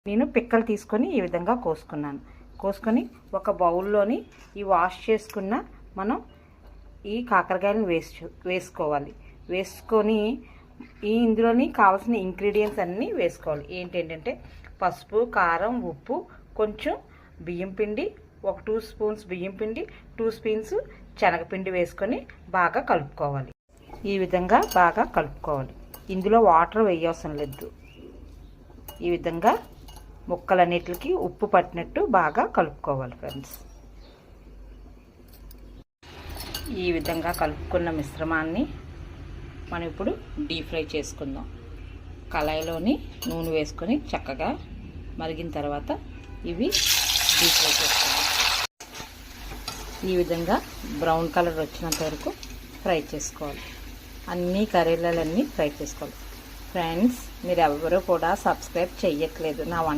నేను పిక్కలు తీసుకొని ఈ విధంగా కోసుకొని ఒక బౌల్లోని ఈ వాష్ చేసుకున్న మనం ఈ కాకరకాయలను వేసుకోవాలి. వేసుకొని ఇందులోని కావాల్సిన ఇంగ్రీడియంట్స్ అన్నీ వేసుకోవాలి. ఏంటంటే పసుపు, కారం, ఉప్పు, కొంచెం బియ్యం పిండి, ఒక 2 స్పూన్స్ బియ్యం పిండి, 2 స్పూన్స్ శనగపిండి వేసుకొని బాగా కలుపుకోవాలి. ఈ విధంగా బాగా కలుపుకోవాలి. ఇందులో వాటర్ వేయవసరం లేదు. ఈ విధంగా ముక్కలన్నిటికి ఉప్పు పట్టినట్టు బాగా కలుపుకోవాలి ఫ్రెండ్స్. ఈ విధంగా కలుపుకున్న మిశ్రమాన్ని మనం ఇప్పుడు డీప్ ఫ్రై చేసుకుందాం. కళాయిలోని నూనె వేసుకొని చక్కగా మరిగిన తర్వాత ఇవి డీప్ ఫ్రై చేసుకుందాం. ఈ విధంగా బ్రౌన్ కలర్ వచ్చినంత వరకు ఫ్రై చేసుకోవాలి. అన్ని కర్రీలన్నీ ఫ్రై చేసుకోవాలి. ఫ్రెండ్స్, మీరు ఎవరు కూడా సబ్స్క్రైబ్ చేయట్లేదు నా